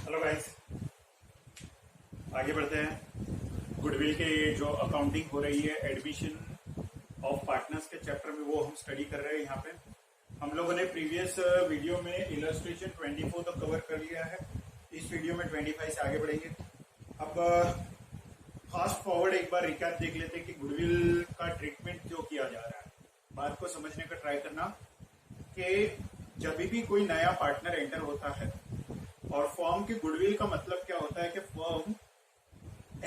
Hello guys, आगे बढ़ते हैं। गुडविल के जो अकाउंटिंग हो रही है एडमिशन ऑफ पार्टनर्स के चैप्टर में, वो हम स्टडी कर रहे हैं। यहाँ पे हम लोगों ने प्रीवियस वीडियो में इलस्ट्रेशन 24 तक कवर कर लिया है। इस वीडियो में 25 से आगे बढ़ेंगे। अब फास्ट फॉरवर्ड एक बार रिकैप देख लेते हैं कि गुडविल का ट्रीटमेंट जो किया जा रहा है। बात को समझने का ट्राई करना कि जब भी कोई नया पार्टनर एंटर होता है और फर्म की गुडविल का मतलब क्या होता है कि फर्म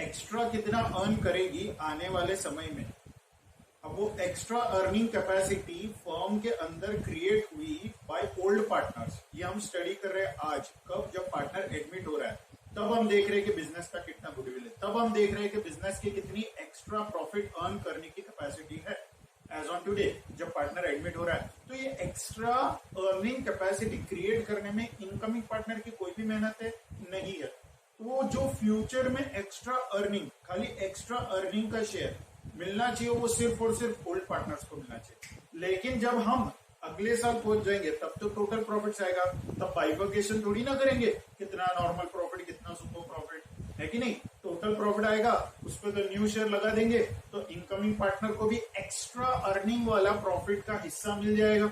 एक्स्ट्रा कितना अर्न करेगी आने वाले समय में। अब वो एक्स्ट्रा अर्निंग कैपेसिटी फर्म के अंदर क्रिएट हुई बाय ओल्ड पार्टनर्स, ये हम स्टडी कर रहे हैं आज। कब? जब पार्टनर एडमिट हो रहा है, तब हम देख रहे हैं कि बिजनेस का कितना गुडविल है, तब हम देख रहे हैं कि बिजनेस की कितनी एक्स्ट्रा प्रॉफिट अर्न करने की कैपेसिटी है एज ऑन टुडे, जब पार्टनर एडमिट हो रहा है। तो ये एक्स्ट्रा अर्निंग कैपेसिटी क्रिएट करने में इनकमिंग पार्टनर की कोई भी मेहनत है नहीं है। तो वो जो फ्यूचर में एक्स्ट्रा अर्निंग, खाली एक्स्ट्रा अर्निंग का शेयर मिलना चाहिए, वो सिर्फ और सिर्फ ओल्ड पार्टनर्स को मिलना चाहिए। लेकिन जब हम अगले साल पहुंच जाएंगे तब तो टोटल प्रॉफिट आएगा, तब बाइफर्केशन थोड़ी ना करेंगे कितना नॉर्मल प्रॉफिट कितना सुपर प्रॉफिट, है कि नहीं। टोटल प्रॉफिट आएगा, उस पर तो न्यू शेयर लगा देंगे, तो इनकमिंग पार्टनर को भी एक्स्ट्रा अर्निंग वाला प्रॉफिट का हिस्सा मिल जाएगा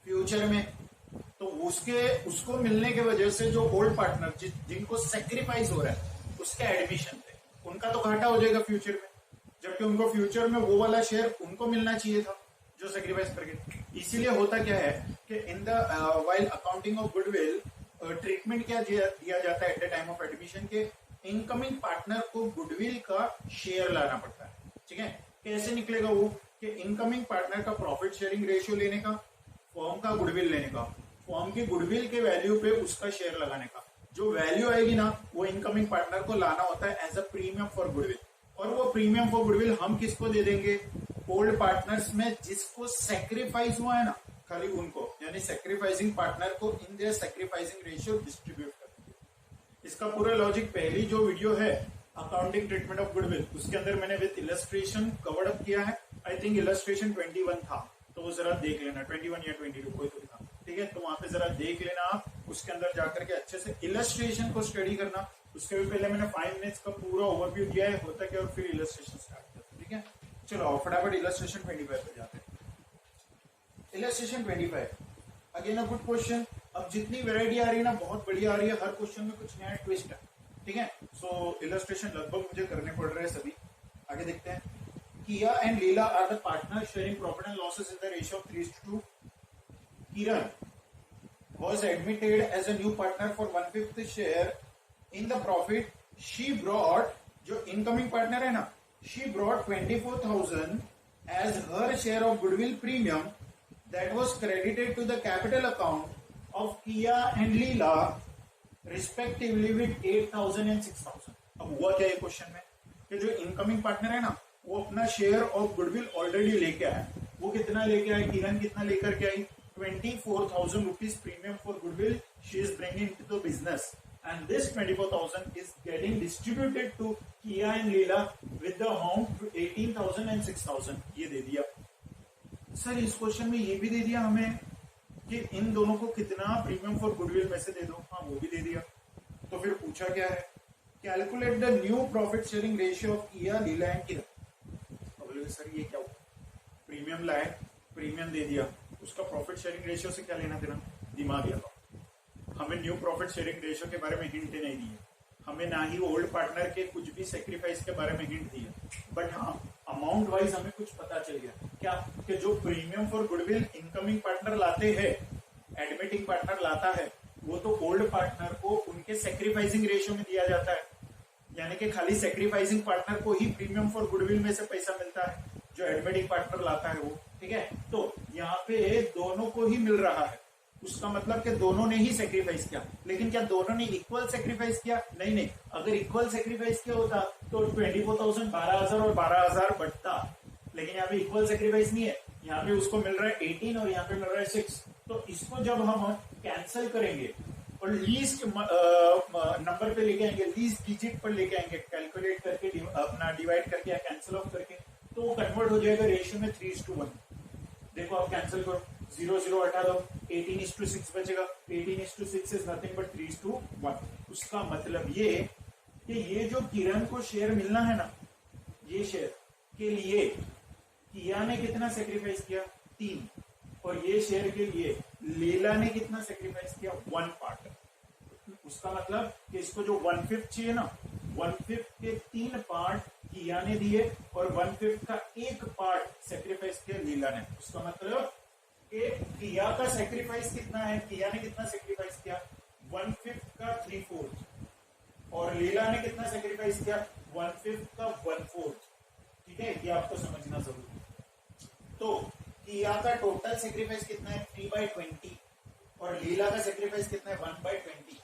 फ्यूचर में। तो उसको मिलने की वजह से जो ओल्ड पार्टनर जिनको सेक्रीफाइस हो रहा है उसके एडमिशन पे, उनका तो घाटा हो जाएगा फ्यूचर में, जबकि उनको फ्यूचर में वो वाला शेयर उनको मिलना चाहिए था जो सेक्रीफाइस करके। इसीलिए होता क्या है कि in the while accounting of goodwill treatment क्या दिया जाता है at the time of admission के इनकमिंग पार्टनर को गुडविल का शेयर लाना पड़ता है। ठीक है, कैसे निकलेगा वो कि इनकमिंग पार्टनर का प्रॉफिट शेयरिंग रेशियो लेने का, फर्म का गुडविल लेने का, फर्म की गुडविल के वैल्यू पे उसका शेयर लगाने का। जो वैल्यू आएगी ना, वो इनकमिंग पार्टनर को लाना होता है as a premium for goodwill. और वो प्रीमियम फॉर गुडविल हम किसको दे देंगे? ओल्ड पार्टनर्स में जिसको सेक्रीफाइस हुआ है ना, खाली उनको, यानी सेक्रीफाइसिंग पार्टनर को in their sacrificing ratio distribute कर देंगे। इसका पूरा लॉजिक पहली जो वीडियो है अकाउंटिंग ट्रीटमेंट ऑफ गुडविल, उसके अंदर मैंने विद इलस्ट्रेशन कवर्ड अप किया है। आई थिंक इलस्ट्रेशन 21 था, तो वो जरा देख लेना, 21 या 22 कोई तो था। ठीक है, तो वहां पे जरा देख लेना आप, उसके अंदर जाकर के अच्छे से इलस्ट्रेशन को स्टडी करना। उसके भी पहले मैंने 5 मिनट्स का पूरा ओवरव्यू दिया है, होता क्या, और फिर इलस्ट्रेशन स्टार्ट करते हैं। ठीक है, चलो फटाफट इलस्ट्रेशन 25 पे जाते हैं। Illustration 25 again a good question. अब जितनी वैरायटी आ रही है ना, बहुत बढ़िया आ रही है, हर क्वेश्चन में कुछ नया ट्विस्ट है। ठीक है, सो इलस्ट्रेशन लगभग मुझे करने पड़ रहे हैं सभी। आगे देखते हैं। किया and Leela are the partner sharing profit and losses in the ratio of 3:2। Kiran was admitted as a new partner for 1/5 share in the profit. She brought, जो incoming partner है ना, she brought 24,000 as her share of goodwill premium that was credited to the capital account of Kia and Leela respectively with 8,000 and 6,000. अब हुआ क्या है question में कि जो इनकमिंग पार्टनर है ना, वो अपना शेयर ऑफ गुडविल ऑलरेडी लेके आया। वो कितना लेके आया? किरण कितना लेकर के आई? 24,000 rupees premium for goodwill she is bringing to the business, and this 24,000 is getting distributed to Kia and Leela with the amount 18,000 and 6,000. ये दे दिया सर। इस क्वेश्चन में ये भी दे दिया हमें कि इन दोनों को कितना प्रीमियम फॉर गुडविल में से दे दो। हाँ, वो भी दे दिया। तो फिर पूछा क्या है? Calculate the new profit sharing ratio of किया, लीला एंड किरण। बोले सर ये क्या हुआ? प्रीमियम लाए, प्रीमियम दे दिया, उसका प्रॉफिट शेयरिंग रेशियो से क्या लेना देना? दिमाग लगाओ। हमें न्यू प्रॉफिट शेयरिंग रेशियो के बारे में हिंट नहीं दी है, हमें ना ही ओल्ड पार्टनर के कुछ भी सेक्रीफाइस के बारे में हिंट दी है। बट हाँ, अमाउंट वाइज हमें कुछ पता चल गया क्या, कि जो premium for goodwill incoming partner लाते हैं, एडमिटिंग पार्टनर लाता है, वो तो ओल्ड पार्टनर को उनके सेक्रीफाइसिंग रेशियो में दिया जाता है। यानी कि खाली सेक्रीफाइसिंग पार्टनर को ही प्रीमियम फॉर गुडविल में से पैसा मिलता है, जो एडमिटिंग पार्टनर लाता है वो। ठीक है, तो यहाँ पे दोनों को ही मिल रहा है। उसका मतलब कि दोनों ने ही सेक्रीफाइस किया। लेकिन क्या दोनों ने इक्वल सेक्रीफाइस किया? नहीं नहीं। अगर इक्वल सेक्रीफाइस किया होता तो 24,000 12,000 और 12,000 बढ़ता, लेकिन यहाँ पे इक्वल सेक्रीफाइस नहीं है। यहाँ पे उसको मिल रहा है 18 और यहाँ पे मिल रहा है 6। तो इसको जब हम कैंसिल करेंगे और लीस्ट नंबर पे लेके आएंगे, लीस्ट डिजिट पर लेके आएंगे, कैलकुलेट करके अपना डिवाइड करके या कैंसिल ऑफ करके, तो वो कन्वर्ट हो जाएगा रेशियो में 3:1। देखो आप कैंसिल करो, 0 0 हटा दो, 18:6 बचेगा। 18:6 इज नथिंग बट 3:1। उसका मतलब ये कि ये जो किरण को शेयर मिलना है ना, ये शेयर के लिए किया ने कितना सेक्रीफाइस किया, 3, और ये शेयर के लिए लीला ने कितना सेक्रीफाइस किया, 1 पार्ट। उसका मतलब कि इसको जो 1/5 चाहिए ना, 1/5 के 3 पार्ट किया ने दिए और 1/5 का 1 पार्ट सेक्रीफाइस किया लीला ने। उसका मतलब कि किया का सेक्रीफाइस कितना है, किया ने कितना सेक्रीफाइस किया, 1/5 का 3/4, और लीला ने कितना सेक्रीफाइस किया, 1/5 का 1/4। ठीक है, ये आपको समझना जरूरी है। तो किया का टोटल सेक्रीफाइस कितना है, 3/20, और लीला का सेक्रीफाइस कितना है, 1/20।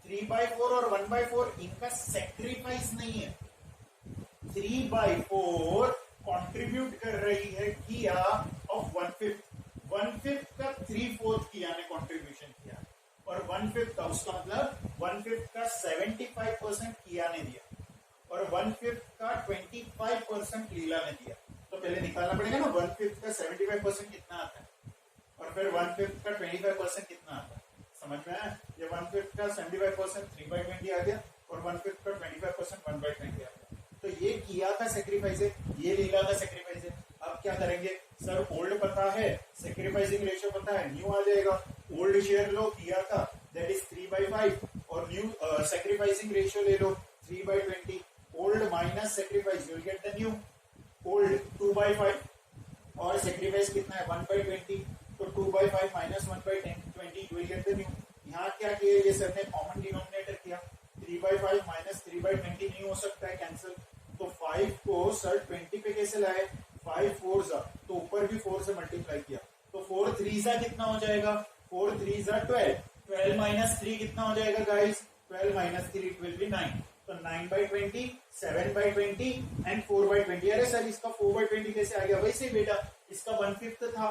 3/4 और 1/4 इनका सेक्रीफाइस नहीं है। 3/4 कंट्रीब्यूट कर रही है किया ऑफ 1/5। 1/5 का 3/4 किया ने कंट्रीब्यूशन किया, और 1/5 का, उसका मतलब 1/5 का 75% किया ने दिया और 1/5 का 25% लीला ने दिया। तो पहले निकालना पड़ेगा ना 1/5 का 75% कितना आता है और फिर 1/5 का 25% कितना आता है। समझ में आया? ये 1/5 का 75% 3/20 आ गया और 1/5 का 25% 1/20 आ गया। तो ये किया का सेक्रीफाइस है, ये लीला का सेक्रीफाइस है। अब क्या करेंगे सर, ओल्ड पता है, सेक्रीफाइसिंग रेशियो पता है, न्यू आ जाएगा। ओल्ड शेयर लो किया का, दैट इज 3/5, और न्यू सेक्रीफाइसिंग रेशियो ले लो 3/20। Old minus sacrifice, you will get the new. Old 2/5 और सेक्रीफाइस कितना है, 1/20, तो 2/5 minus 1/20, you will get the new. यहाँ क्या किया, ये सर ने कॉमन डिनोमिनेटर किया, 3/5 माइनस 3/20 नहीं हो सकता है, कैंसिल। तो 5 को सर 20 पे कैसे लाए, 5 4 जा, तो ऊपर भी 4 से मल्टीप्लाई किया, तो 4 3 जा कितना हो जाएगा, 4 3 जा 12, 12 माइनस 3 कितना हो जाएगा guys, 12 minus 3 it will be 9। तो 9/20, 7/20 एंड 4/20। अरे सर इसका 4/20 कैसे आ गया, वैसे बेटा इसका 1/5 था,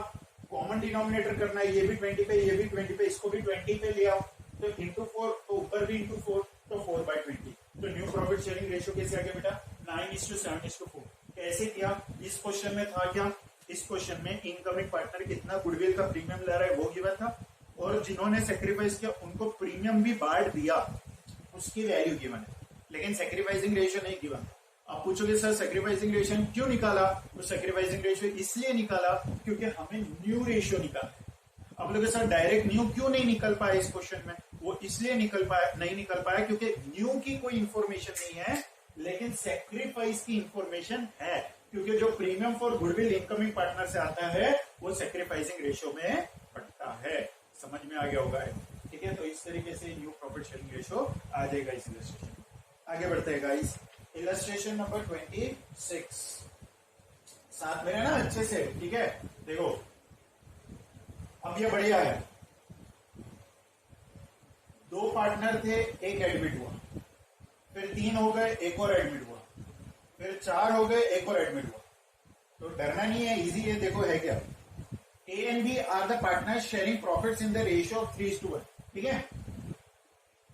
कॉमन डिनोमिनेटर करना है, ये भी 20 पे, ये भी 20 पे, इसको भी 20 पे ले आओ, तो इंटू 4, तो ऊपर भी इंटू 4, तो 4/20। तो न्यू प्रॉफिट शेयरिंग रेशियो कैसे आ गया बेटा, 9:7:4। कैसे किया, इस क्वेश्चन में था क्या, इस क्वेश्चन में इनकमिंग पार्टनर कितना गुडविल का प्रीमियम ले रहा है वो गिवन था, और जिन्होंने सेक्रीफाइस किया उनको प्रीमियम भी बांट दिया, उसकी वैल्यू गिवन है, लेकिन सेक्रीफाइसिंग रेशियो नहीं गिवन। आप पूछोगे सर सेक्रीफाइसिंग रेशियो क्यों निकाला, तो सेक्रीफाइसिंग रेशियो इसलिए निकाला क्योंकि हमें न्यू रेशियो निकालना है। अब लोग सर डायरेक्ट न्यू क्यों नहीं निकल पाया इस क्वेश्चन में, वो इसलिए नहीं निकल पाया क्योंकि न्यू की कोई इंफॉर्मेशन नहीं है, लेकिन सेक्रीफाइस की इंफॉर्मेशन है, क्योंकि जो premium for goodwill incoming partner से आता है वो सेक्रीफाइसिंग रेशियो में पड़ता है। समझ में आ गया होगा, ठीक है। तो इस तरीके से न्यू प्रॉफिट शेयरिंग रेशियो आ जाएगा इस इलस्ट्रेशन। आगे बढ़ते हैं गाइस, इलस्ट्रेशन नंबर 26, साथ में ना अच्छे से, ठीक है। देखो अब ये बढ़िया है, 2 पार्टनर थे, एक एडमिट हुआ, फिर 3 हो गए, एक और एडमिट हुआ, फिर 4 हो गए, एक और एडमिट हुआ। तो डरना नहीं है, इजी है। देखो है क्या, A and B are the partners sharing profits in the ratio of 3:1, ठीक है।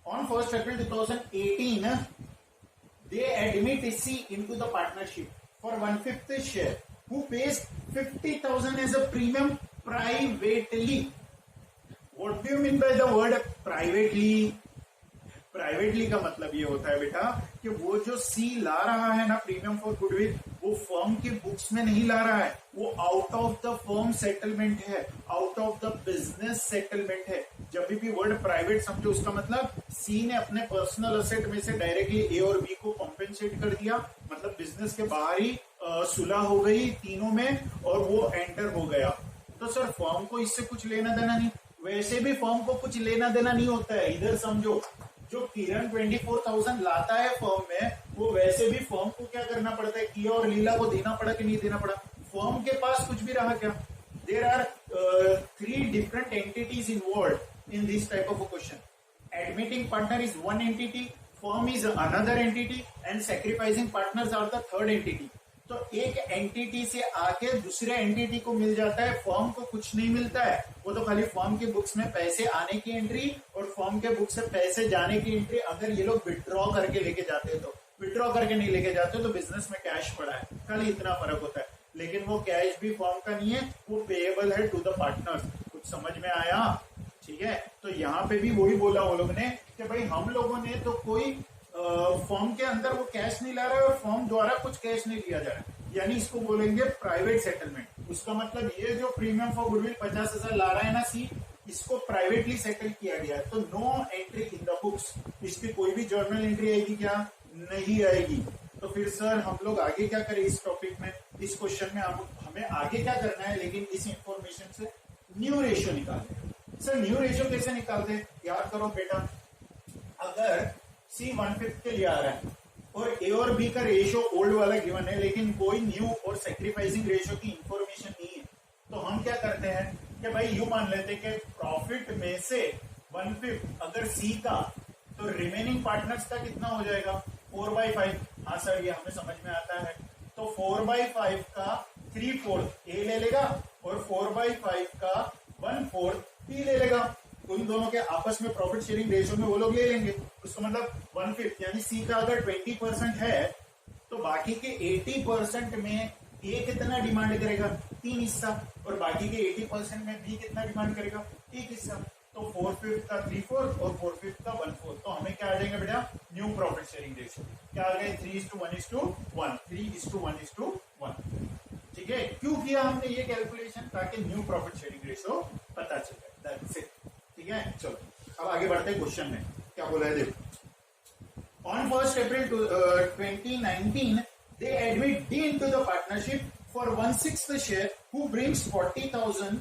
On 1st April 2018, they admit C into the partnership for 1/5 share, who pays 50,000 as a premium privately. What do you mean by the word privately? Privately का मतलब ये होता है बेटा कि वो जो सी ला रहा है ना प्रीमियम फॉर गुडविल, वो फर्म के बुक्स में नहीं ला रहा है, वो out of the firm settlement है, out of the business settlement है। जब भी वर्ड प्राइवेट समझो, उसका मतलब सी ने अपने पर्सनल असेट में से डायरेक्टली ए और बी को कॉम्पेंसेट कर दिया, मतलब बिजनेस के बाहर ही सुलह हो गई तीनों में और वो एंटर हो गया। तो सर फर्म को इससे कुछ लेना देना नहीं, वैसे भी फर्म को कुछ लेना देना नहीं होता है। इधर समझो, जो किरण 24,000 लाता है फर्म में, वो वैसे भी फर्म को क्या करना पड़ता है, किया और लीला को देना पड़ा कि नहीं देना पड़ा। फर्म के पास कुछ भी रहा क्या, there are 3 different entities involved in this type of a question. Admitting partner is one entity, firm is another entity, and sacrificing partners are the third entity. तो एक एंटिटी से आके दूसरे एंटिटी को मिल जाता है, फर्म को कुछ नहीं मिलता है, वो तो खाली फर्म के बुक्स में पैसे आने की एंट्री और फर्म के बुक से पैसे जाने की एंट्री। अगर ये लोग विड्रॉ करके लेके जाते हैं, तो विड्रॉ करके नहीं लेके जाते तो बिजनेस में कैश पड़ा है, खाली इतना फर्क होता है। लेकिन वो कैश भी फर्म का नहीं है, वो पेएबल है टू द पार्टनर्स। कुछ समझ में आया, ठीक है, तो यहाँ पे भी वही बोला वो लोग ने कि भाई हम लोगों ने तो कोई फॉर्म के अंदर वो कैश नहीं ला रहा है और फॉर्म द्वारा कुछ कैश नहीं लिया जा रहा है, यानी इसको बोलेंगे प्राइवेट सेटलमेंट। उसका मतलब ये जो प्रीमियम फॉर गुडविल 50,000 ला रहा है ना सी, इसको प्राइवेटली सेटल किया गया है, तो no entry in the books, इसकी कोई भी जर्नल एंट्री आएगी क्या? नहीं आएगी। तो फिर सर हम लोग आगे क्या करें इस टॉपिक में, इस क्वेश्चन में हमें आगे क्या करना है, लेकिन इस इंफॉर्मेशन से न्यू रेशियो निकालते। सर न्यू रेशियो कैसे निकालते? याद करो बेटा, अगर सी 1/5 के लिए आ रहा है और ए और बी का रेशियो ओल्ड वाला गिवन है, लेकिन कोई न्यू और सेक्रीफाइसिंग रेशियो की इंफॉर्मेशन नहीं है, तो हम क्या करते हैं कि भाई यू मान लेते कि प्रॉफिट में से 1/5 अगर सी का, तो रिमेनिंग पार्टनर्स का कितना हो जाएगा? 4/5। हाँ सर ये हमें समझ में आता है। तो 4/5 का 3/4 ए ले लेगा और 4/5 का 1/4 बी ले लेगा। उन दोनों के आपस में प्रॉफिट शेयरिंग रेशियो में वो लोग ले लेंगे। उसका मतलब 1/5 यानी सी का अगर 20% है तो बाकी के 80% में ए कितना डिमांड करेगा? 3 हिस्सा, और बाकी के 80% में बी कितना डिमांड करेगा? 1 हिस्सा। तो 4/5 का 3/4 और 4/5 का 1/4, तो हमें क्या आ जाएगा बेटा? न्यू प्रॉफिट शेयरिंग रेशियो क्या आ गए? 3:1:1, 3:1:1। ठीक है, क्यों किया हमने ये कैलकुलेशन? ताकि न्यू प्रॉफिट शेयरिंग रेशियो पता चले, दैट्स इट। ठीक है, चलो अब आगे बढ़ते हैं क्वेश्चन में। क्या बोला है देखो, On 1st April 2019, they admit D into the partnership for 1/6 share, who brings 40,000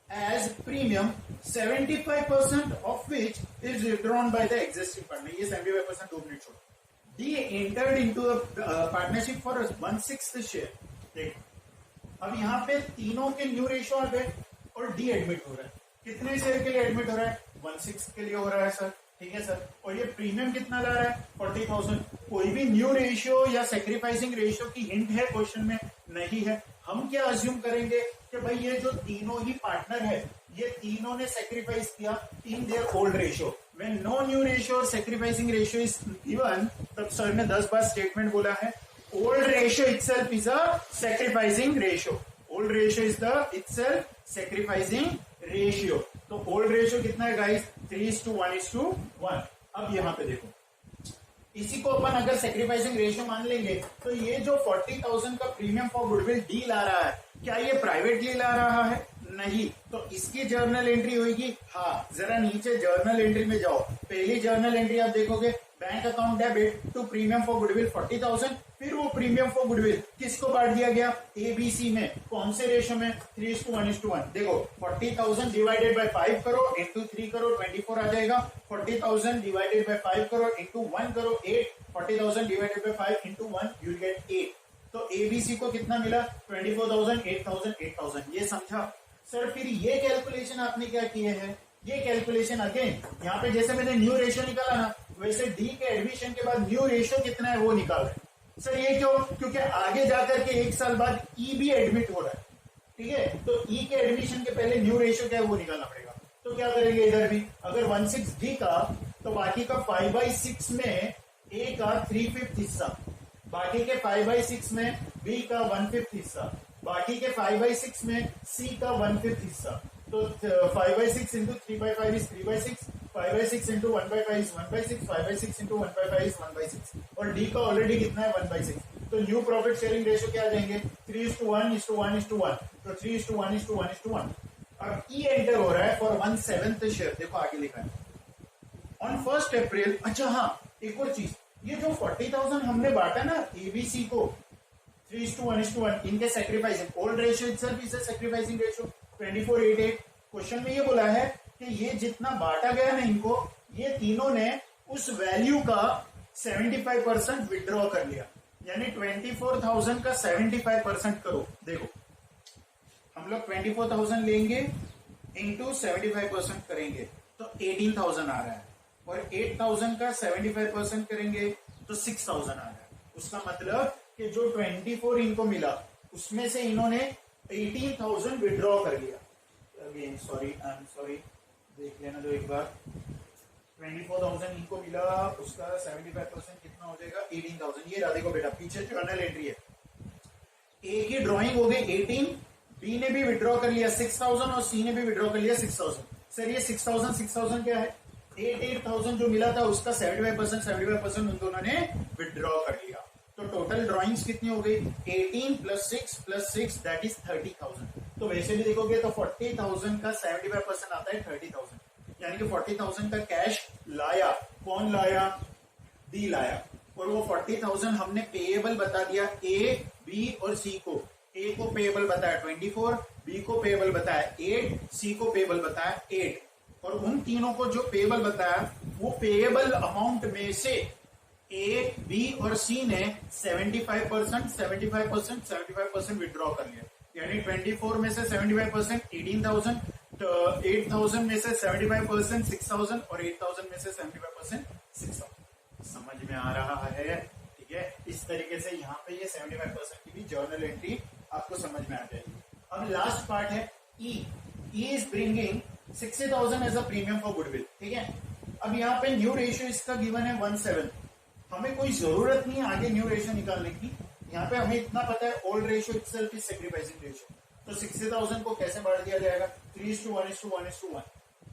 as premium, 75% of which is withdrawn by the existing partner. ये 75% 2 मिनट छोड़। D entered into a partnership for 1/6 share। देखो अब यहाँ पे तीनों के new ratio आ गए और डी एडमिट हो रहा है। कितने शेयर के लिए एडमिट हो रहा है? 1/6 के लिए हो रहा है सर। ठीक है सर, और ये प्रीमियम कितना ला रहा है? 40,000। कोई भी न्यू रेशियो या सेक्रीफाइसिंग रेशियो की हिंट है क्वेश्चन में? नहीं है। हम क्या अज्यूम करेंगे कि भाई ये जो तीनों ही पार्टनर है, ये तीनों ने सेक्रीफाइस किया in their old ratio. When no new ratio और सेक्रीफाइसिंग रेशियो इज गिवन, तब सर ने 10 बार स्टेटमेंट बोला है, old ratio itself is a sacrificing ratio. Old ratio is the itself sacrificing ratio. तो ओल्ड रेशियो कितना है गाइस? 3:1:1। अब यहां पे देखो, इसी को अपन अगर सेक्रीफाइसिंग रेशियो मान लेंगे, तो ये जो 40,000 का प्रीमियम फॉर गुडविल डी ला रहा है, क्या ये प्राइवेटली ला रहा है? नहीं। तो इसकी जर्नल एंट्री होगी? हाँ। जरा नीचे जर्नल एंट्री में जाओ, पहली जर्नल एंट्री आप देखोगे, bank account debit to premium for goodwill 40,000। फिर वो प्रीमियम फॉर गुडविल किसको बांट दिया गया? एबीसी में। कौन से रेशियो में? 3:1:1। देखो 40,000 डिवाइडेड बाय 5 करो इंटू 3 करो 24 आ जाएगा। 40,000 डिवाइडेड बाय 5 करो इंटू 1 करो 8। 40,000 divided by 5 into 1 you get 8। तो एबीसी को कितना मिला? 24,000, 8,000, 8,000। ये समझा सर? फिर ये कैलकुलेशन आपने क्या किए हैं? ये कैलकुलेशन अगेन यहाँ पे जैसे मैंने न्यू रेशियो निकाला ना, वैसे डी के एडमिशन के बाद न्यू रेशियो कितना है वो निकाल रहे हैं। सर ये क्यों? क्योंकि आगे जाकर के 1 साल बाद ई भी एडमिट हो रहा है। ठीक है, तो ई के एडमिशन के पहले न्यू रेशियो क्या है वो निकालना पड़ेगा। तो क्या करेंगे इधर भी, अगर 1/6 डी का, तो बाकी का 5/6 में ए का 3/5 हिस्सा, बाकी के 5/6 में बी का 1/5 हिस्सा, बाकी के 5/6 में सी का 1/5 हिस्सा। तो 5/6 into 3/5 is 3/6, 5/6 into 1/5 is 1/6, 5/6 into 1/5 is 1/6, और डी का ऑलरेडी कितना है? 1/6। तो न्यू प्रॉफिट शेयरिंग रेशियो क्या आ जाएंगे? 3:1:1:1। तो 3:1:1:1। अब ई एंटर हो रहा है फॉर 1/7 शेयर। देखो आगे लिखा है ऑन 1st अप्रैल। अच्छा हाँ, एक और चीज, ये जो 40,000 हमने बांटा ना एबीसी को 3:1:1, इनके sacrificing old ratio itself is a sacrificing ratio 24:8। Question में ये बोला है कि ये जितना बांटा गया ना इनको, ये तीनों ने उस वैल्यू का 75% विड्रॉ कर लिया, यानी 24,000 का 75% करो। देखो हम लोग 24,000 लेंगे इंटू 75% करेंगे तो 18,000 आ रहा है, और 8,000 का 75% करेंगे तो 6,000 आ रहा है। उसका मतलब कि जो 24 इनको मिला उसमें से इन्होंने 18,000 विड्रॉ कर लिया। Again sorry, I am sorry, देख लेना दो एक बार। 24,000 इनको मिला, उसका 75% कितना हो जाएगा? 18,000। ये राधे को बेटा पीछे जर्नल एंट्री है। ए की ड्रॉइंग हो गई 18, बी ने भी विड्रॉ कर लिया 6,000 और सी ने भी विड्रॉ कर लिया 6,000। सर ये 6,000 क्या है, 8,000 जो मिला था उसका 75% उन दोनों ने विड्रॉ कर लिया। तो टोटल ड्रॉइंग्स कितनी हो गई, 18 + 6 दैट इज 30,000। तो वैसे भी देखोगे तो 40,000 का 75% आता है 30,000, यानी कि 40,000 का कैश लाया, कौन लाया, डी लाया। और वो 40,000 हमने पेएबल बता दिया ए, बी और सी को। ए को पेएबल बताया 24, बी को पेएबल बताया 8, सी को पेएबल बताया 8। और उन तीनों को जो पेएबल बताया वो पेएबल अमाउंट में से ए, बी और सी ने 75% विड्रॉ कर लिया, यानी 24 में से 75% 18,000, तो 8,000 में से 75% 6,000 और 8,000 में से 75% 6,000। समझ में आ रहा है, ठीक है। इस तरीके से यहाँ पे ये 75% की भी जर्नल एंट्री आपको समझ में आ जाएगी। अब लास्ट पार्ट है E is bringing 60,000 as a premium for goodwill, ठीक है। अब यहाँ पे न्यू रेशियो इसका गिवन है 1:7। हमें कोई जरूरत नहीं है आगे न्यू रेशियो निकालने की, यहाँ पे हमें इतना पता है old ratio itself is sacrificing ratio. तो 60,000 को कैसे बढ़ दिया जाएगा, 3:1:1:1,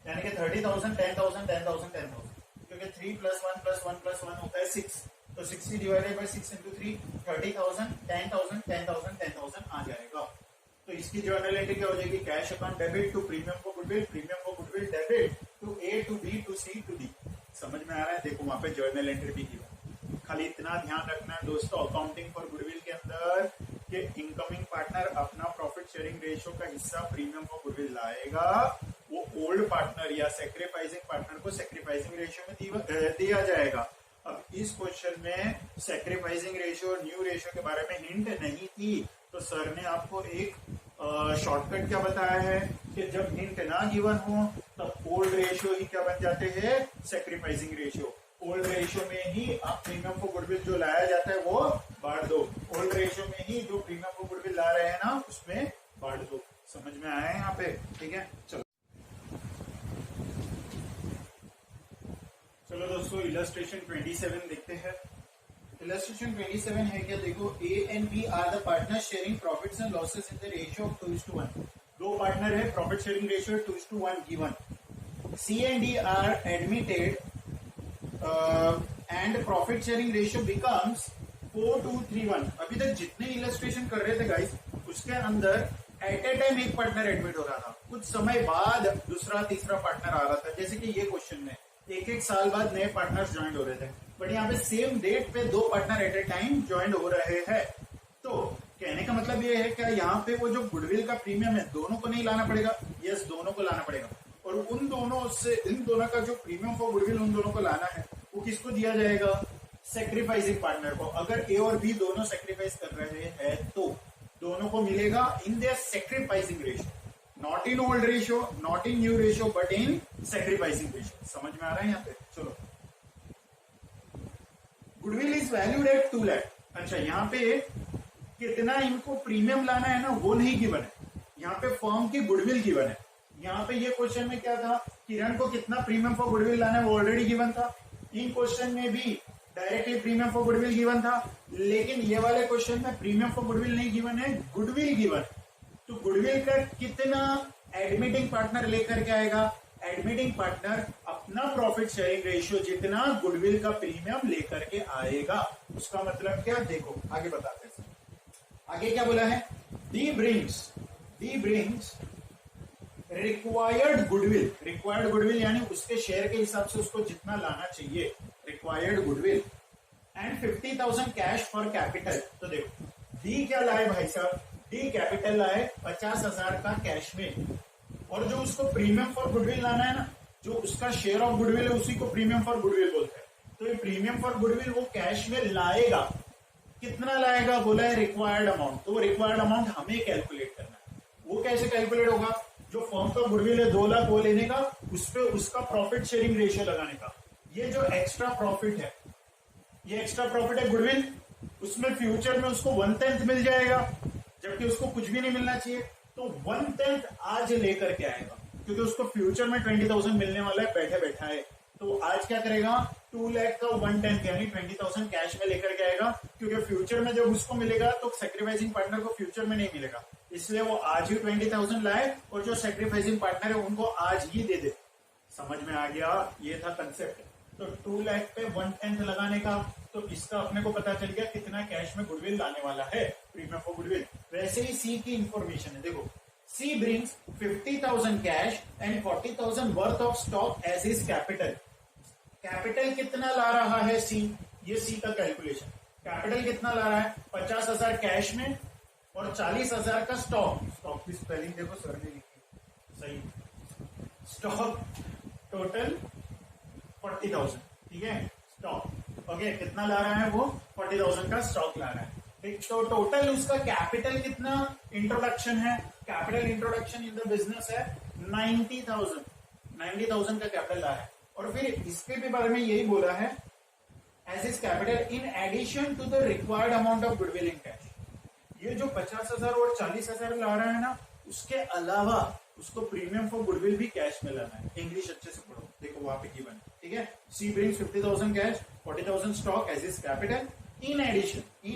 यानी कि 30,000 10,000 10,000 10,000, क्योंकि 3 + 1 + 1 + 1 होता है 6। तो 60 डिवाइडेड बाय 6 × 3 30,000 10,000 10,000 10,000 आ जाएगा। तो इसकी जर्नल एंट्री क्या हो जाएगी, cash account debit to premium for goodwill, premium for goodwill debit to A to B to C to D. समझ में आ रहा है, देखो वहां पे जर्नल एंट्री भी की। खाली इतना ध्यान रखना है दोस्तों अकाउंटिंग फॉर गुडविल के अंदर कि इनकमिंग पार्टनर अपना प्रॉफिट शेयरिंग रेशियो का हिस्सा प्रीमियम फॉर गुडविल लाएगा, वो ओल्ड पार्टनर या सैक्रिफाइसिंग पार्टनर को सैक्रिफाइसिंग रेशियो में दिया जाएगा। अब इस क्वेश्चन में सैक्रिफाइसिंग रेशियो और न्यू रेशियो के बारे में हिंट नहीं थी, तो सर ने आपको एक शॉर्टकट क्या बताया है कि जब हिंट ना गिवन हो तब ओल्ड रेशियो ही क्या बन जाते हैं, सैक्रिफाइसिंग रेशियो। ओल्ड रेशियो में ही आप प्रीमियम फॉर गुडविल जो लाया जाता है वो बांट दो, ओल्ड रेशियो में ही जो प्रीमियम फॉर गुडविल ला रहे हैं ना उसमें बांट दो। समझ में आया है यहाँ पे, ठीक है। चलो दोस्तों इलस्ट्रेशन 27 देखते हैं। इलस्ट्रेशन 27 है क्या, देखो A and B are the partner sharing profits and losses in the ratio of 2:1। दो पार्टनर है, profit sharing ratio 2:1 given. C and D are admitted and profit sharing ratio becomes 4:3:1। अभी तक जितने इलस्ट्रेशन कर रहे थे गाइस उसके अंदर एट ए टाइम एक पार्टनर एडमिट हो रहा था, कुछ समय बाद दूसरा तीसरा पार्टनर आ रहा था। जैसे कि ये क्वेश्चन में एक साल बाद नए पार्टनर्स ज्वाइन हो रहे थे, बट यहाँ पे सेम डेट पे दो पार्टनर एट ए टाइम ज्वाइन हो रहे हैं। तो कहने का मतलब ये है क्या, यहाँ पे वो जो गुडविल का प्रीमियम है दोनों को नहीं लाना पड़ेगा, यस दोनों को लाना पड़ेगा। और उन दोनों से इन दोनों का जो प्रीमियम फॉर गुडविल उन दोनों को लाना है वो किसको दिया जाएगा, सैक्रिफाइसिंग पार्टनर को। अगर ए और बी दोनों सैक्रिफाइस कर रहे हैं तो दोनों को मिलेगा in their sacrificing ratio, not in old ratio, not in new ratio, but in sacrificing ratio. समझ में आ रहा है यहाँ पे। चलो goodwill is valued at 2 lakh. अच्छा यहाँ पे कितना इनको प्रीमियम लाना है ना वो नहीं गिवन है, यहाँ पे फर्म की गुडविल गिवन है। यहाँ पे ये क्वेश्चन में क्या था, किरण को कितना प्रीमियम फॉर गुडविल लाना है वो ऑलरेडी गिवन था। इन क्वेश्चन में भी directly premium for goodwill given था, लेकिन ये वाले क्वेश्चन में प्रीमियम फॉर गुडविल नहीं गिवन है, गुडविल गिवन। तो गुडविल का कितना एडमिटिंग पार्टनर लेकर के आएगा, एडमिटिंग पार्टनर अपना प्रॉफिट शेयरिंग रेशियो जितना गुडविल का प्रीमियम लेकर के आएगा। उसका मतलब क्या, देखो आगे बताते हैं। आगे क्या बोला है, डी ब्रिंग्स रिक्वायर्ड गुडविल यानी उसके शेयर के हिसाब से उसको जितना लाना चाहिए, required goodwill and 50,000 cash for capital. तो देखो डी क्या लाए भाई साहब, डी कैपिटल लाए 50,000 का कैश में, और जो उसको प्रीमियम फॉर गुडविल लाना है ना, जो उसका शेयर ऑफ गुडविल है उसी को प्रीमियम फॉर गुडविल बोलते हैं। तो ये प्रीमियम फॉर गुडविल वो कैश में लाएगा, कितना लाएगा बोला है, रिक्वायर्ड अमाउंट। तो रिक्वायर्ड अमाउंट हमें कैलकुलेट करना है। वो कैसे कैलकुलेट होगा, जो फर्म का गुडविल है 2 लाख वो लेने का, उस पर उसका प्रॉफिट शेयरिंग रेशियो लगाने का। ये जो एक्स्ट्रा प्रॉफिट है, ये एक्स्ट्रा प्रॉफिट है गुडविल, उसमें फ्यूचर में उसको 1/10 मिल जाएगा, जबकि उसको कुछ भी नहीं मिलना चाहिए। तो 1/10 आज लेकर के आएगा, क्योंकि उसको फ्यूचर में 20,000 मिलने वाला है, बैठे बैठा है। तो आज क्या करेगा, 2 लाख का 1/10 यानी 20,000 कैश में लेकर के आएगा, क्योंकि फ्यूचर में जब उसको मिलेगा तो सैक्रिफाइसिंग पार्टनर को फ्यूचर में नहीं मिलेगा, इसलिए वो आज ही 20,000 लाए और जो सेक्रीफाइसिंग पार्टनर है उनको आज ही दे दे। समझ में आ गया? ये था कंसेप्ट। तो 2 लाख पे 1/10 लगाने का, तो इसका अपने को पता चल गया कितना कैश में गुडविल लाने वाला है, प्रीमियम फॉर गुडविल। वैसे ही सी की इंफॉर्मेशन है, देखो she brings 50,000 cash and 40,000 worth of stock as is capital. Capital कितना ला रहा है सी, ये सी का कैलकुलेशन। कैपिटल कितना ला रहा है? 50,000 कैश में और 40,000 का स्टॉक। स्टॉक की स्पेलिंग देखो सर ने लिखी सही। स्टॉक टोटल 40,000, ठीक है स्टॉक। ओके, कितना ला रहा है वो? 40,000 का स्टॉक ला रहा है। ठीक, तो टोटल उसका कैपिटल कितना इंट्रोडक्शन है? Capital introduction in the business है 90,000। 90,000 का कैपिटल ला है। और फिर इसके भी बारे में यही बोला है, A's is capital in addition to the required amount of goodwill in cash. ये जो 50,000 और 40,000 ला रहा है ना, उसके अलावा उसको प्रीमियम फॉर गुडविल भी कैश में लाना है। इंग्लिश अच्छे से पढ़ो, देखो वहां पे गिवन है, ठीक है। She brings 50,000 cash, 40,000 stock as is capital in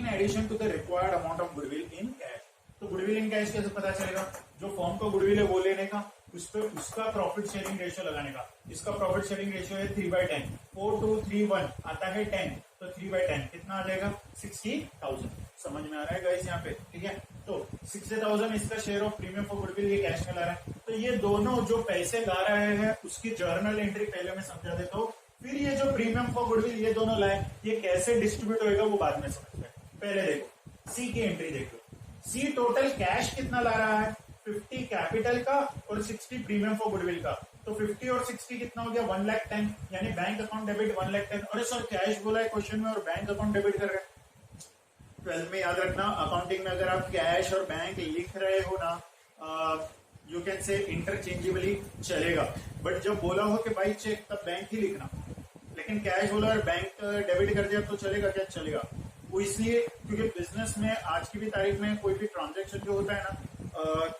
addition to the required amount of goodwill in cash. तो गुडविल इन कैश कैसे पता चलेगा? जो फॉर्म का गुडविल है वो लेने का, उस पर उसका प्रॉफिट शेयरिंग रेशियो लगाने का। इसका प्रॉफिट शेयरिंग रेशियो है 3/10, 4 2 3 1 आता है 10, तो 3/10 कितना आ जाएगा? 60,000। समझ में आ रहा है गाइस यहाँ पे, ठीक है। तो 60,000 इसका share of premium for goodwill ये कैश में ला रहा है। तो ये दोनों जो पैसे ला रहे हैं उसकी जर्नल एंट्री पहले मैं समझा देता हूँ, फिर ये जो प्रीमियम फॉर गुडविल ये दोनों लाए ये कैसे डिस्ट्रीब्यूट होगा वो बाद में समझ में। पहले देखो सी की एंट्री देखो। सी टोटल कैश कितना ला रहा है? 50 कैपिटल का और 60 प्रीमियम फॉर गुडविल का। तो 50 और 60 कितना हो गया? 1,10,000, यानी बैंक अकाउंट डेबिट 1,10,000। अरे सर कैश बोला है क्वेश्चन में और बैंक अकाउंट डेबिट कर रहे हैं। 12 में याद रखना, अकाउंटिंग में अगर आप कैश और बैंक लिख रहे हो ना, यू कैन से इंटरचेंजेबली चलेगा, बट जब बोला हो कि भाई चेक तब बैंक ही लिखना। लेकिन कैश बोला और बैंक डेबिट कर दिया तो चलेगा क्या? चलेगा। वो इसलिए क्योंकि बिजनेस में आज की भी तारीख में कोई भी ट्रांजैक्शन जो होता है ना,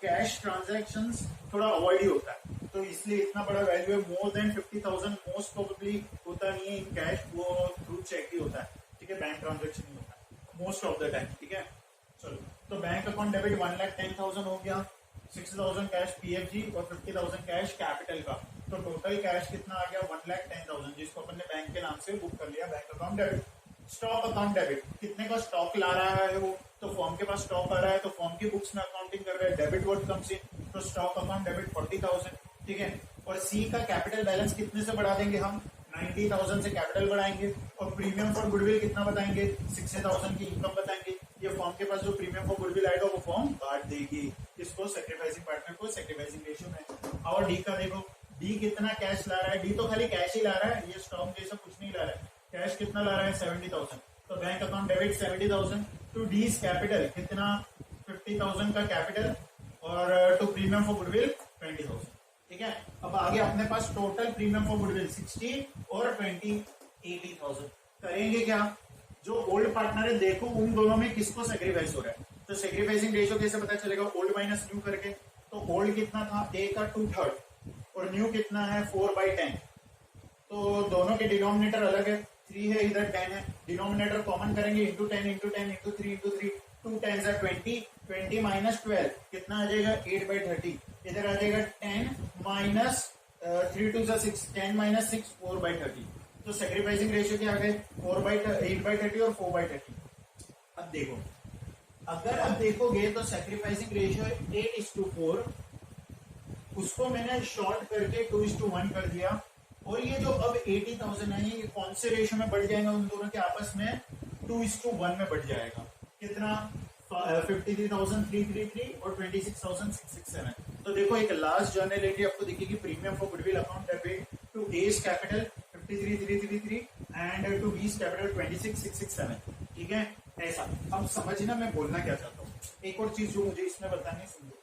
कैश ट्रांजैक्शंस थोड़ा अवॉइड ही होता है, तो इसलिए इतना बड़ा वैल्यू है। मोर देन 50,000 मोस्ट प्रोबेबली होता नहीं है इन कैश, वो थ्रू चेक ही होता है, ठीक है। बैंक ट्रांजैक्शन नहीं होता है मोस्ट ऑफ द टाइम, ठीक है। चलो, तो बैंक अकाउंट डेबिट 1,10,000 हो गया, 60,000 कैश पीएफजी और 50,000 कैश कैपिटल का। तो टोटल कैश कितना आ गया? 1,10,000, जिसको अपन ने बैंक के नाम से बुक कर लिया, bank account debit. Stock account debit, कितने का स्टॉक ला रहा है वो? तो फॉर्म के पास स्टॉक आ रहा है तो फॉर्म की बुक्स में अकाउंटिंग कर रहे हैं, डेबिट वर्ड कम्स इन, तो स्टॉक अकाउंट डेबिट 40,000, ठीक है। और सी का कैपिटल बैलेंस कितने से बढ़ा देंगे हम? 90,000 से कैपिटल बढ़ाएंगे और प्रीमियम फॉर गुडविल कितना बताएंगे? 60,000 की इनकम बताएंगे। ये फॉर्म के पास जो प्रीमियम फॉर गुडविल आएगा वो फॉर्म काट देगी इसको, सेक्रीफाइसिंग पार्टनर को, सेक्रीफाइसिंग रेशियो में। और डी का देखो, डी कितना कैश ला रहा है? डी तो खाली कैश ही ला रहा है, ये स्टॉक जैसा कुछ नहीं ला रहा है। कैश कितना ला रहा है? 70,000, तो bank account debit 70,000 to D's capital कितना? 50,000 का कैपिटल और टू प्रीमियम फॉर गुडविल 20,000, ठीक है। अब आगे अपने पास टोटल प्रीमियम फॉर गुडविल 60 और 20 80,000। करेंगे क्या? जो ओल्ड पार्टनर है देखो उन दोनों में किसको सेक्रीफाइस हो रहा है। तो सेक्रीफाइसिंग रेशियो कैसे पता चलेगा? ओल्ड माइनस न्यू करके। तो ओल्ड कितना था? ए का 2/3 और न्यू कितना है? 4/10। तो दोनों के डिनोमिनेटर अलग है, 3 है इधर 10 है, डिनोमिनेटर कॉमन करेंगे, into 10 into 10 into 3 into 3, 2 10 20, 20 minus 12 कितना आ जाएगा? 8/30। इधर आ जाएगा 10 माइनस 3 2 6, 10 माइनस 6, 4/30। तो सेक्रीफाइसिंग रेशियो क्या आ गए? 8/30 और 4/30। अब देखो, अगर अब देखोगे तो सेक्रीफाइसिंग रेशियो 8:4, उसको मैंने शॉर्ट करके 2:1 कर दिया। और ये जो अब 80,000 है ये कौन से रेशियो में बढ़ जाएगा? उन दोनों के आपस में 2:1 में बढ़ जाएगा। कितना? 53,333 और 26,667। तो देखो एक लास्ट जर्नल एंट्री आपको दिखेगी, premium for goodwill account debit to A's capital 53,333 and to B's capital 26,667, ठीक है। ऐसा अब समझना मैं बोलना क्या चाहता हूँ। एक और चीज जो मुझे इसमें बतानी, सुन लो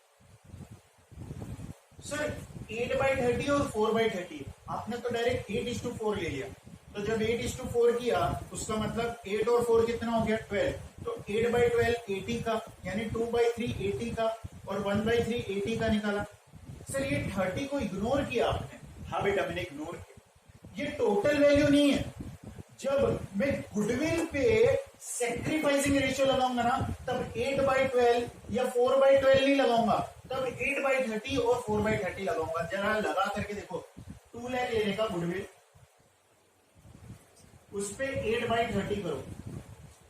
सर। 8/30 और 4/30 आपने तो डायरेक्ट 8:4 ले लिया। तो जब 8:4 किया उसका मतलब 8 और 4 कितना हो गया? 12। तो 8/12 80 का, यानी 2/3 80 का और 1/3 80 का निकाला। सर ये 30 को इग्नोर किया आपने? हाँ बेटा मैंने इग्नोर किया, ये टोटल वैल्यू नहीं है। जब मैं गुडविल पे सेक्रीफाइसिंग रेशियो लगाऊंगा ना, तब 8/12 या 4/12 नहीं लगाऊंगा, तब 8/30 और 4/30 लगाऊंगा। जरा लगा करके देखो, 2 लाख लेने का गुडविल, उस पे 8/30 करो,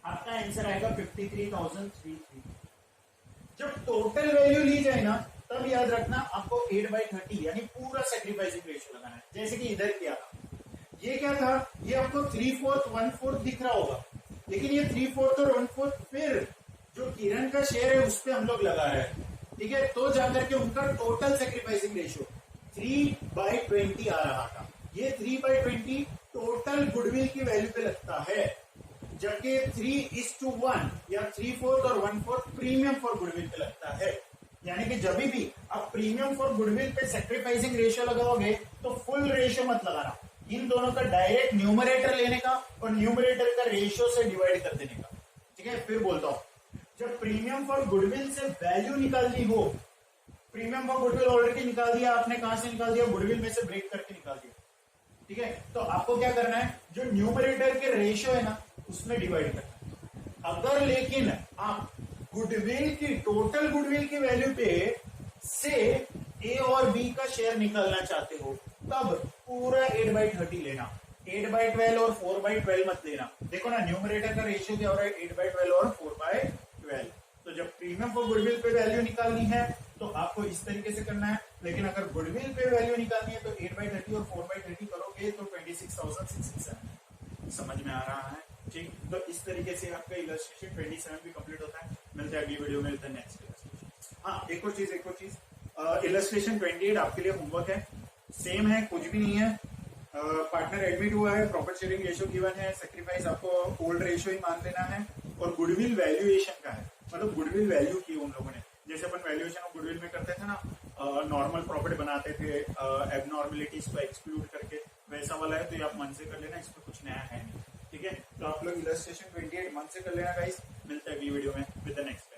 आपका आंसर आएगा 53,033। जब टोटल वैल्यू ली जाए ना, तब याद रखना आपको 8/30 यानी पूरा सेक्रीफाइसिंग रेशियो लगाना है। जैसे कि इधर किया था, ये क्या था, ये आपको 3/4 1/4 दिख रहा होगा, लेकिन ये 3/4 और 1/4 फिर जो किरण का शेयर है उस पर हम लोग लगा रहे हैं, ठीक है। तो जाकर के उनका टोटल सेक्रीफाइसिंग रेशियो 3/20 आ रहा था। ये 3/20 टोटल गुडविल की वैल्यू पे लगता है, जबकि 3:1 या 3/4 और 1/4 प्रीमियम फॉर गुडविल पे लगता है। यानी कि जब भी आप प्रीमियम फॉर गुडविल पे सेक्रीफाइसिंग रेशियो लगाओगे तो फुल रेशियो मत लगाना, इन दोनों का डायरेक्ट न्यूमरेटर लेने का और न्यूमरेटर का रेशियो से डिवाइड कर देने का, ठीक है। फिर बोलता हूं, जब प्रीमियम फॉर गुडविल से वैल्यू निकालनी हो, प्रीमियम फॉर गुडविल ऑलरेडी निकाल दिया आपने, कहां से निकाल दिया, गुडविल में से ब्रेक करके निकाल दिया, ठीक है। तो आपको क्या करना है, जो न्यूमरेटर के रेशियो है ना उसमें डिवाइड करना। अगर लेकिन आप गुडविल की टोटल गुडविल की वैल्यू पे से ए और बी का शेयर निकालना चाहते हो, तब पूरा 8/30 लेना, 8/12 और 4/12 मत लेना। देखो ना न्यूमरेटर का रेशियो क्या हो रहा है, 8/12 और 4/12। तो जब प्रीमियम फॉर गुडविल पे वैल्यू निकालनी है तो आपको इस तरीके से करना है, लेकिन अगर गुडविल पे वैल्यू निकालनी है तो 8/30 और 4/30 करोगे तो 26,667 समझ में आ रहा है, ठीक। तो इस तरीके से आपका इलस्ट्रेशन 27 भी कंप्लीट होता है। मिलता है अगली वीडियो में, मिलता है नेक्स्ट इलस्ट्रेशन। हाँ, एक और चीज इलस्ट्रेशन 28 आपके लिए होमवर्क है, सेम है, कुछ भी नहीं है। पार्टनर एडमिट हुआ है, प्रॉफिट शेयरिंग रेशियो गिवन है, सेक्रीफाइस आपको ओल्ड रेशियो ही मान लेना है, और गुडविल वैल्यूएशन का है, मतलब गुडविल वैल्यू की उन लोगों ने, जैसे अपन वैल्यूएशन ऑफ गुडविल में करते थे ना, नॉर्मल प्रॉफिट बनाते थे एबनॉर्मलिटीज को एक्सक्लूड करके, वैसा वाला है। तो ये आप मन से कर लेना, इसमें कुछ नया है नहीं, ठीक है। तो आप लोग इलस्ट्रेशन 28 मन से कर लेना गाइस। मिलता है अगली वीडियो में विद द नेक्स्ट।